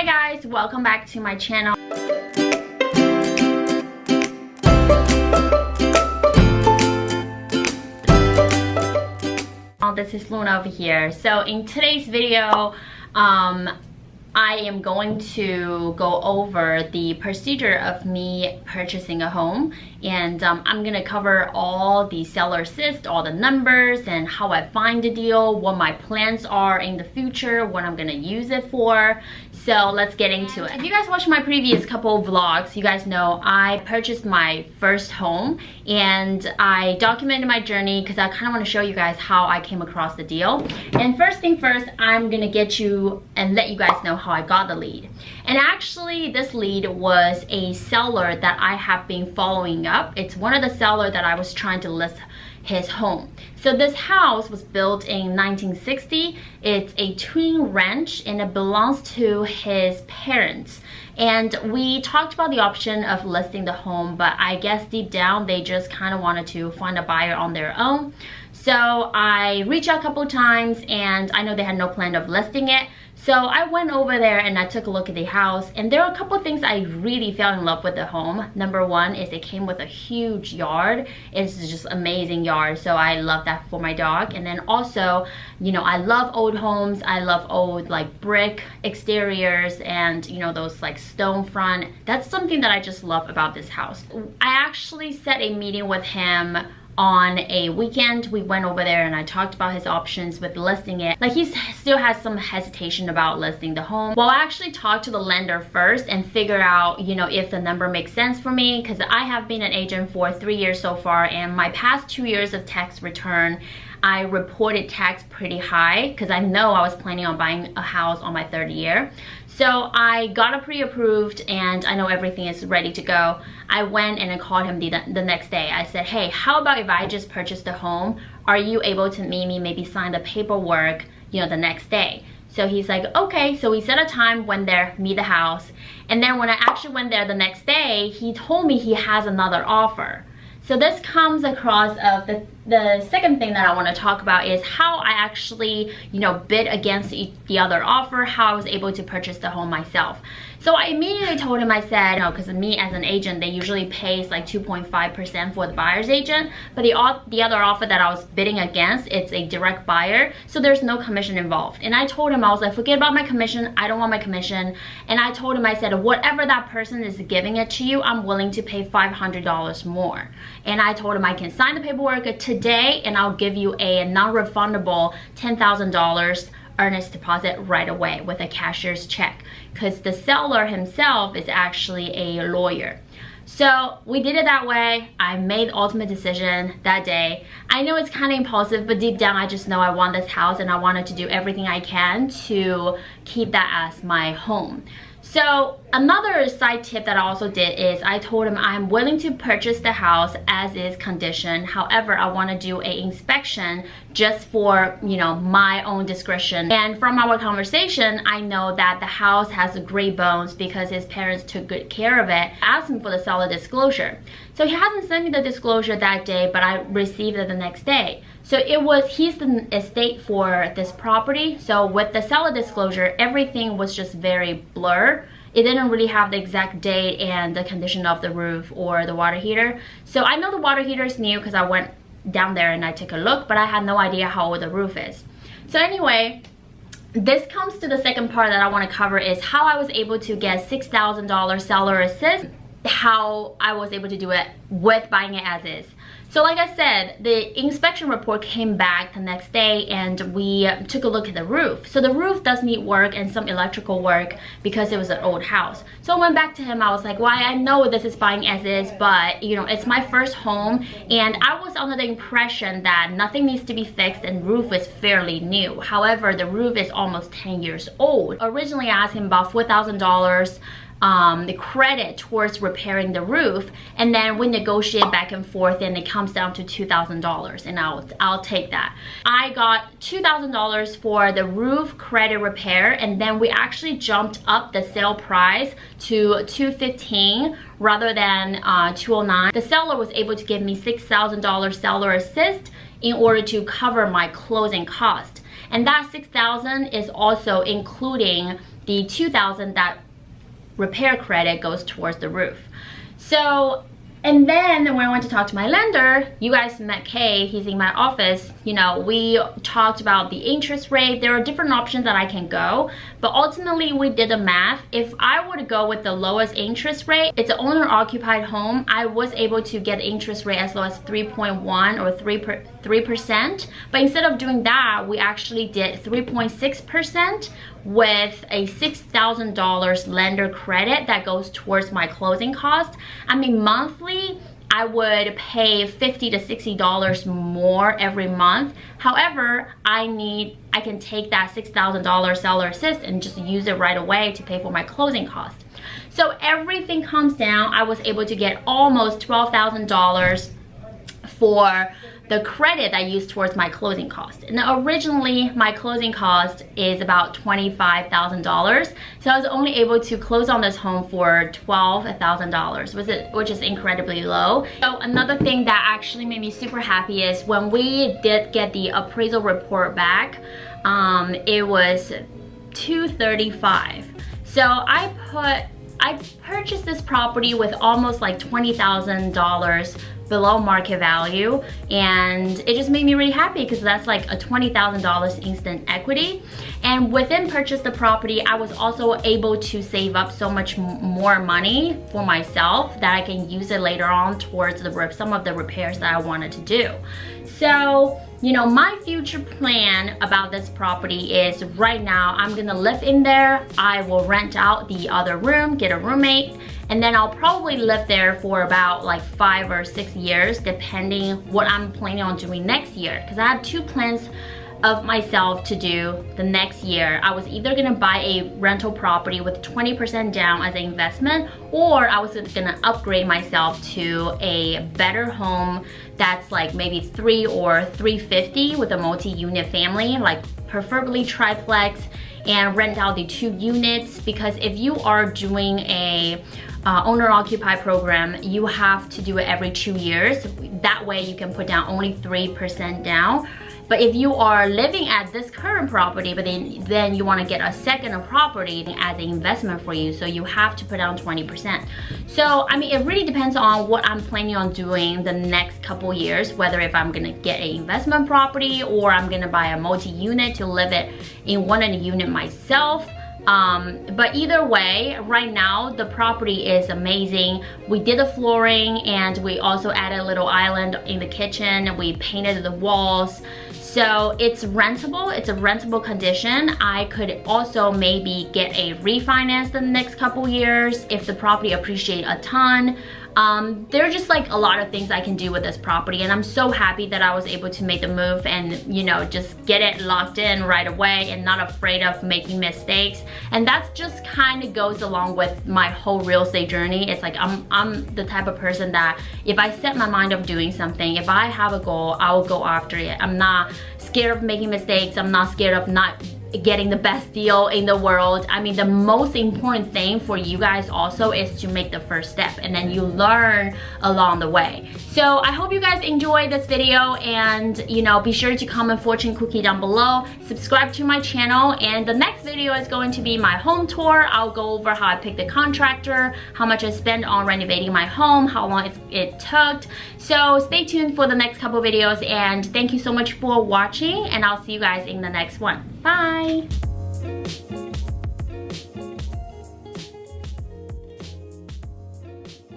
guys, welcome back to my channel. This is Luna over here. So in today's video, I am going to go over the procedure of me purchasing a home, and I'm gonna cover all the seller assist, all the numbers, and how I find the deal, what my plans are in the future, what I'm gonna use it for. So let's get into it. If you guys watched my previous couple vlogs, you guys know I purchased my first home, and I documented my journey because I kind of want to show you guys how I came across the deal. And first thing first, I'm gonna get you and let you guys know how I got the lead. And actually this lead was a seller that I have been following up. It's one of the sellers that I was trying to list his home. So this house was built in 1960. It's a twin ranch and it belongs to his parents. And we talked about the option of listing the home, but I guess deep down they just kind of wanted to find a buyer on their own. So I reached out a couple times and I know they had no plan of listing it. So I went over there and I took a look at the house, and there are a couple of things I really fell in love with the home. Number one is it came with a huge yard. It's just amazing yard, so I love that for my dog. And then also, you know, I love old homes. I love old like brick exteriors and, you know, those like stone front. That's something that I just love about this house. I actually set a meeting with him on a weekend. We went over there and I talked about his options with listing it. Like, he still has some hesitation about listing the home. Well, I actually talked to the lender first and figure out, you know, if the number makes sense for me, because I have been an agent for 3 years so far, and my past 2 years of tax return, I reported tax pretty high because I know I was planning on buying a house on my third year. So I got it pre-approved and I know everything is ready to go. I went and I called him the next day. I said, hey, how about if I just purchased a home? Are you able to meet me, maybe sign the paperwork, you know, the next day? So he's like, okay. So we set a time, went there, meet the house. And then when I actually went there the next day, he told me he has another offer. So this comes across of the second thing that I want to talk about is how I actually, you know, bid against the other offer, how I was able to purchase the home myself. So I immediately told him, I said, you know, because me as an agent, they usually pays like 2.5% for the buyer's agent, but the other offer that I was bidding against, it's a direct buyer, so there's no commission involved. And I told him, I was like, forget about my commission, I don't want my commission. And I told him, I said, whatever that person is giving it to you, I'm willing to pay $500 more. And I told him I can sign the paperwork today and I'll give you a non-refundable $10,000 earnest deposit right away with a cashier's check, because the seller himself is actually a lawyer. So we did it that way. I made the ultimate decision that day. I know it's kind of impulsive, but deep down I just know I want this house and I wanted to do everything I can to keep that as my home. So another side tip that I also did is I told him I'm willing to purchase the house as is condition. However, I want to do an inspection just for, you know, my own discretion. And from our conversation, I know that the house has great bones because his parents took good care of it. I asked him for the seller disclosure. So he hasn't sent me the disclosure that day, but I received it the next day. So he's the estate for this property. So with the seller disclosure, everything was just very blurred. It didn't really have the exact date and the condition of the roof or the water heater. So I know the water heater is new because I went down there and I took a look, but I had no idea how old the roof is. So anyway, this comes to the second part that I want to cover is how I was able to get $6,000 seller assist, how I was able to do it with buying it as is. So like I said, the inspection report came back the next day and we took a look at the roof. So the roof does need work and some electrical work because it was an old house. So I went back to him, I was like, well, I know this is buying as is, but you know, it's my first home and I was under the impression that nothing needs to be fixed and roof is fairly new. However, the roof is almost 10 years old. Originally I asked him about $4,000 the credit towards repairing the roof, and then we negotiate back and forth and it comes down to $2,000, and I'll take that. I got $2,000 for the roof credit repair, and then we actually jumped up the sale price to $215 rather than $209. The seller was able to give me $6,000 seller assist in order to cover my closing cost, and that $6,000 is also including the $2,000 that repair credit goes towards the roof. So, and then when I went to talk to my lender, you guys met Kay, he's in my office, you know, we talked about the interest rate. There are different options that I can go, but ultimately we did the math. If I were to go with the lowest interest rate, it's an owner-occupied home, I was able to get interest rate as low as 3.1 or 3%, but instead of doing that, we actually did 3.6% with a $6,000 lender credit that goes towards my closing cost. I mean, monthly, I would pay $50 to $60 more every month. However, I can take that $6,000 seller assist and just use it right away to pay for my closing cost. So everything comes down, I was able to get almost $12,000 for the credit I used towards my closing cost. And originally my closing cost is about $25,000, so I was only able to close on this home for $12,000, which is incredibly low. So another thing that actually made me super happy is when we did get the appraisal report back, it was $235. So I purchased this property with almost like $20,000 below market value, and it just made me really happy because that's like a $20,000 instant equity. And within purchase the property, I was also able to save up so much more money for myself that I can use it later on towards some of the repairs that I wanted to do. So, you know, my future plan about this property is right now I'm gonna live in there. I will rent out the other room, get a roommate, and then I'll probably live there for about like 5 or 6 years, depending what I'm planning on doing next year. Because I have 2 plans of myself to do the next year. I was either gonna buy a rental property with 20% down as an investment, or I was gonna upgrade myself to a better home that's like maybe 3 or 350 with a multi-unit family, like preferably triplex, and rent out the 2 units. Because if you are doing a owner-occupied program, you have to do it every 2 years. That way you can put down only 3% down. But if you are living at this current property, but then you want to get a second property as an investment for you, so you have to put down 20%. So, I mean, it really depends on what I'm planning on doing the next couple years, whether if I'm gonna get an investment property or I'm gonna buy a multi-unit to live it in one of the unit myself. But either way, right now the property is amazing. We did the flooring and we also added a little island in the kitchen. We painted the walls. So it's rentable, it's a rentable condition. I could also maybe get a refinance in the next couple years if the property appreciates a ton. There are just like a lot of things I can do with this property, and I'm so happy that I was able to make the move and, you know, just get it locked in right away and not afraid of making mistakes. And that just kind of goes along with my whole real estate journey. It's like I'm the type of person that if I set my mind of doing something, if I have a goal, I will go after it. I'm not scared of making mistakes. I'm not scared of not getting the best deal in the world. I mean, the most important thing for you guys also is to make the first step, and then you learn along the way. So I hope you guys enjoyed this video, and you know, be sure to comment fortune cookie down below, subscribe to my channel, and the next video is going to be my home tour. I'll go over how I picked the contractor, how much I spent on renovating my home, how long it took. So stay tuned for the next couple videos, and thank you so much for watching, and I'll see you guys in the next one. Bye!